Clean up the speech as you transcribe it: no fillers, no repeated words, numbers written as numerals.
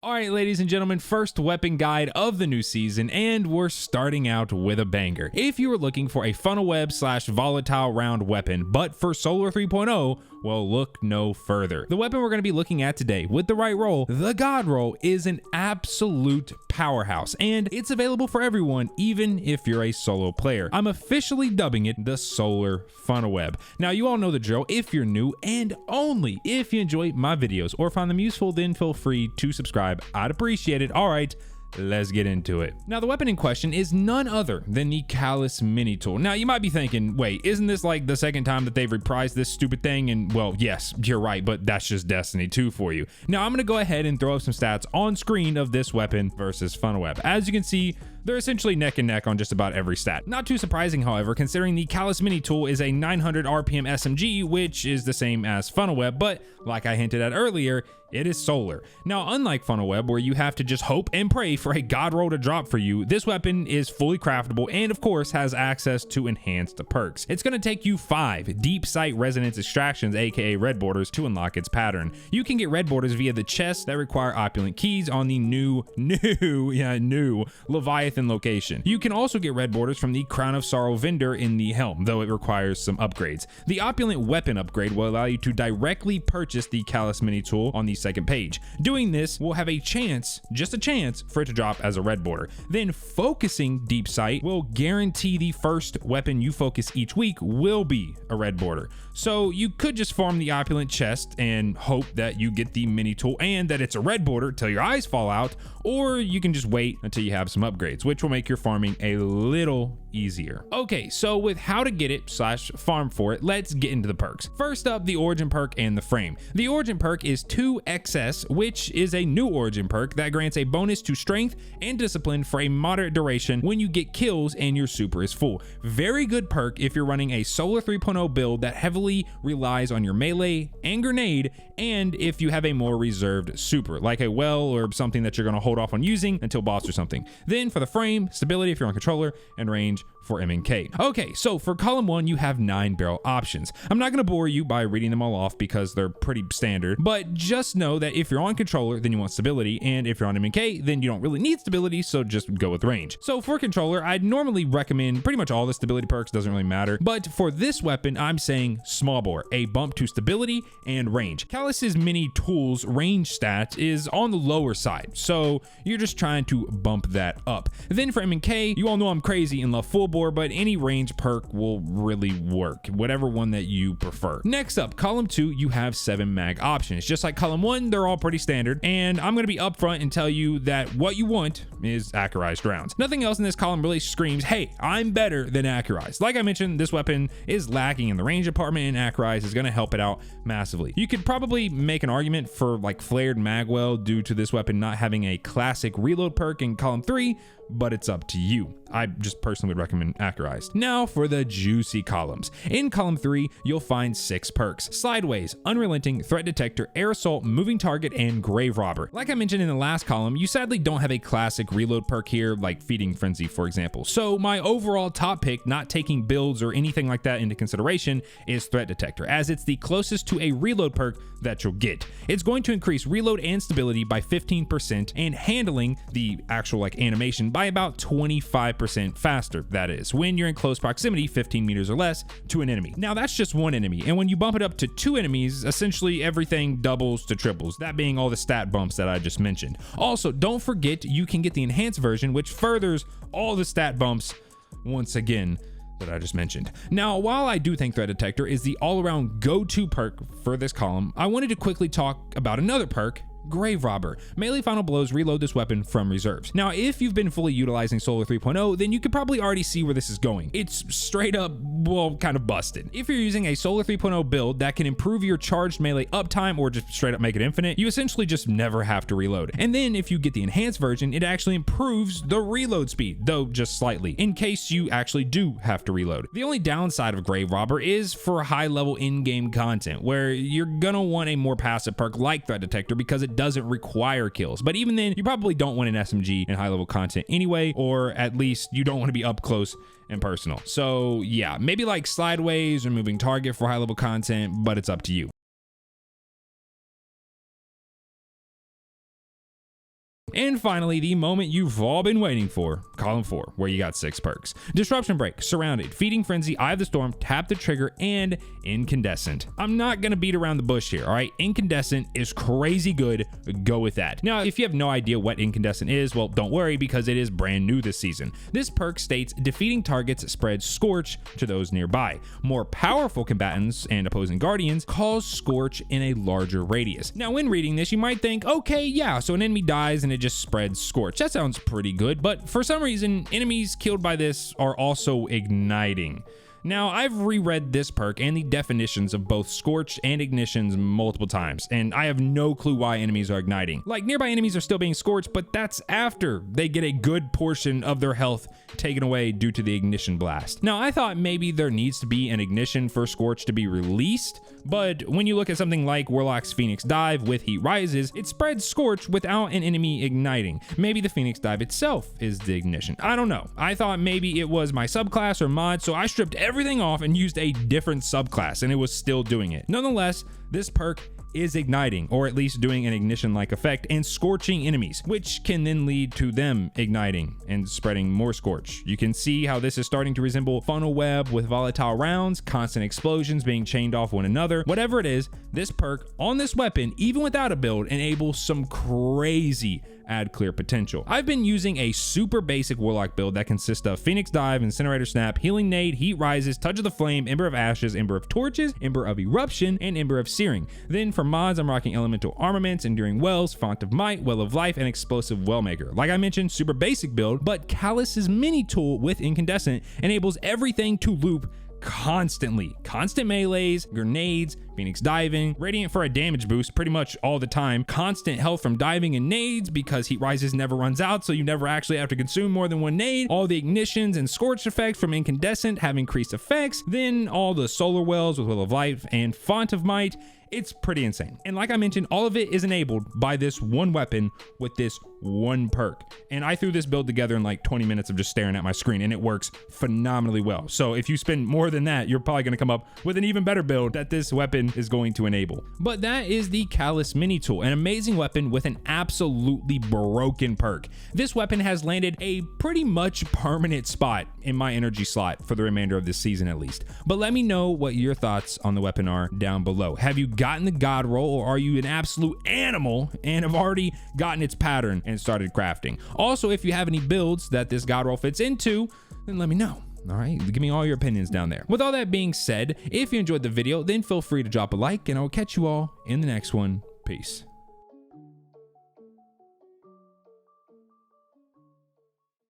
All right, ladies and gentlemen, first weapon guide of the new season, and we're starting out with a banger. If you are looking for a Funnelweb / volatile round weapon, but for Solar 3.0, well, look no further. The weapon we're going to be looking at today, with the right roll, the God roll, is an absolute powerhouse, and it's available for everyone, even if you're a solo player. I'm officially dubbing it the Solar Funnelweb. Now, you all know the drill. If you're new, and only if you enjoy my videos or find them useful, then feel free to subscribe. I'd appreciate it. All right, let's get into it. Now, the weapon in question is none other than the Calus Mini-Tool. Now, you might be thinking, wait, isn't this like the second time that they've reprised this stupid thing? And well, yes, you're right, but that's just Destiny 2 for you. Now, I'm gonna go ahead and throw up some stats on screen of this weapon versus Funnelweb. As you can see, they're essentially neck and neck on just about every stat. Not too surprising, however, considering the Calus Mini-Tool is a 900 RPM SMG, which is the same as Funnelweb, but like I hinted at earlier, it is solar. Now, unlike Funnelweb, where you have to just hope and pray for a god roll to drop for you, this weapon is fully craftable and, of course, has access to enhanced perks. It's going to take you 5 deep sight resonance extractions, aka red borders, to unlock its pattern. You can get red borders via the chests that require opulent keys on the new Leviathan location. You can also get red borders from the Crown of Sorrow vendor in the helm, though it requires some upgrades. The opulent weapon upgrade will allow you to directly purchase the Calus Mini-Tool on the second page. Doing this will have a chance, just a chance, for it to drop as a red border. Then focusing deep sight will guarantee the first weapon you focus each week will be a red border. So you could just farm the opulent chest and hope that you get the mini tool and that it's a red border till your eyes fall out, or you can just wait until you have some upgrades, which will make your farming a little easier. Okay, so with how to get it / farm for it, let's get into the perks. First up, the origin perk and the frame. The origin perk is 2XS, which is a new origin perk that grants a bonus to strength and discipline for a moderate duration when you get kills and your super is full. Very good perk if you're running a Solar 3.0 build that heavily relies on your melee and grenade, and if you have a more reserved super, like a well or something that you're going to hold off on using until boss or something. Then for the frame, stability if you're on controller, and range for M and K. Okay, so for column 1, you have 9 barrel options. I'm not going to bore you by reading them all off because they're pretty standard, but just know that if you're on controller, then you want stability, and if you're on M and K, then you don't really need stability, so just go with range. So for controller, I'd normally recommend pretty much all the stability perks, doesn't really matter, but for this weapon, I'm saying small bore, a bump to stability and range. Calus's Mini-Tool's range stat is on the lower side, so you're just trying to bump that up. Then for M and K, you all know I'm crazy and love full bore, but any range perk will really work, whatever one that you prefer. Next up, column 2, you have 7 mag options. Just like column 1, they're all pretty standard, and I'm going to be upfront and tell you that what you want is accurized rounds. Nothing else in this column really screams, hey, I'm better than accurized. Like I mentioned, this weapon is lacking in the range department, and accurized is going to help it out massively. You could probably make an argument for like flared magwell due to this weapon not having a classic reload perk in column 3, but it's up to you. I just personally would recommend accurized. Now for the juicy columns. In column 3, you'll find 6 perks: Sideways, Unrelenting, Threat Detector, Air Assault, Moving Target, and Grave Robber. Like I mentioned in the last column, you sadly don't have a classic reload perk here, like Feeding Frenzy, for example. So my overall top pick, not taking builds or anything like that into consideration, is Threat Detector, as it's the closest to a reload perk that you'll get. It's going to increase reload and stability by 15% and handling, the actual like animation, by about 25% faster, that is, when you're in close proximity, 15 meters or less, to an enemy. Now that's just one enemy, and when you bump it up to 2 enemies, essentially everything doubles to triples, that being all the stat bumps that I just mentioned. Also, don't forget you can get the enhanced version, which furthers all the stat bumps once again that I just mentioned. Now, while I do think Threat Detector is the all-around go-to perk for this column, I wanted to quickly talk about another perk, Grave Robber. Melee final blows reload this weapon from reserves. Now, if you've been fully utilizing Solar 3.0, then you could probably already see where this is going. It's straight up, well, kind of busted. If you're using a Solar 3.0 build that can improve your charged melee uptime or just straight up make it infinite, you essentially just never have to reload. And then if you get the enhanced version, it actually improves the reload speed, though just slightly, in case you actually do have to reload. The only downside of Grave Robber is for high level in-game content, where you're gonna want a more passive perk like Threat Detector because it doesn't require kills. But even then, you probably don't want an SMG in high level content anyway, or at least you don't want to be up close and personal. So yeah, maybe like Sideways or Moving Target for high level content, but it's up to you. And finally, the moment you've all been waiting for, column 4, where you got 6 perks. Disruption Break, Surrounded, Feeding Frenzy, Eye of the Storm, Tap the Trigger, and Incandescent. I'm not gonna beat around the bush here, alright? Incandescent is crazy good, go with that. Now, if you have no idea what Incandescent is, well, don't worry because it is brand new this season. This perk states defeating targets spreads Scorch to those nearby. More powerful combatants and opposing guardians cause Scorch in a larger radius. Now, when reading this, you might think, okay, yeah, so an enemy dies and it just spreads Scorch. That sounds pretty good, but for some reason, enemies killed by this are also igniting. Now, I've reread this perk and the definitions of both Scorch and Ignitions multiple times, and I have no clue why enemies are igniting. Like, nearby enemies are still being scorched, but that's after they get a good portion of their health taken away due to the Ignition Blast. Now, I thought maybe there needs to be an Ignition for Scorch to be released, but when you look at something like Warlock's Phoenix Dive with Heat Rises, it spreads Scorch without an enemy igniting. Maybe the Phoenix Dive itself is the Ignition. I don't know. I thought maybe it was my subclass or mod, so I stripped everything off and used a different subclass, and it was still doing it. Nonetheless, this perk is igniting, or at least doing an ignition-like effect and scorching enemies, which can then lead to them igniting and spreading more Scorch. You can see how this is starting to resemble Funnelweb with volatile rounds, constant explosions being chained off one another. Whatever it is, this perk on this weapon, even without a build, enables some crazy add clear potential. I've been using a super basic Warlock build that consists of Phoenix Dive, Incinerator Snap, Healing Nade, Heat Rises, Touch of the Flame, Ember of Ashes, Ember of Torches, Ember of Eruption, and Ember of Searing. Then for mods, I'm rocking Elemental Armaments, Enduring Wells, Font of Might, Well of Life, and Explosive Wellmaker. Like I mentioned, super basic build, but Calus Mini-Tool with Incandescent enables everything to loop constantly. Constant melees, grenades, Phoenix diving, Radiant for a damage boost pretty much all the time, constant health from diving and nades because Heat Rises never runs out, so you never actually have to consume more than one nade. All the ignitions and scorch effects from Incandescent have increased effects, then all the solar wells with Will of Life and Font of Might. It's pretty insane. And like I mentioned, all of it is enabled by this one weapon with this one perk. And I threw this build together in like 20 minutes of just staring at my screen, and it works phenomenally well. So if you spend more than that, you're probably gonna come up with an even better build that this weapon is going to enable. But that is the Calus Mini-Tool, an amazing weapon with an absolutely broken perk. This weapon has landed a pretty much permanent spot in my energy slot for the remainder of this season at least. But let me know what your thoughts on the weapon are down below. Have you gotten the god roll, or are you an absolute animal and have already gotten its pattern and started crafting? Also, if you have any builds that this god roll fits into, then let me know. All right, give me all your opinions down there. With all that being said, if you enjoyed the video, then feel free to drop a like, and I'll catch you all in the next one. Peace.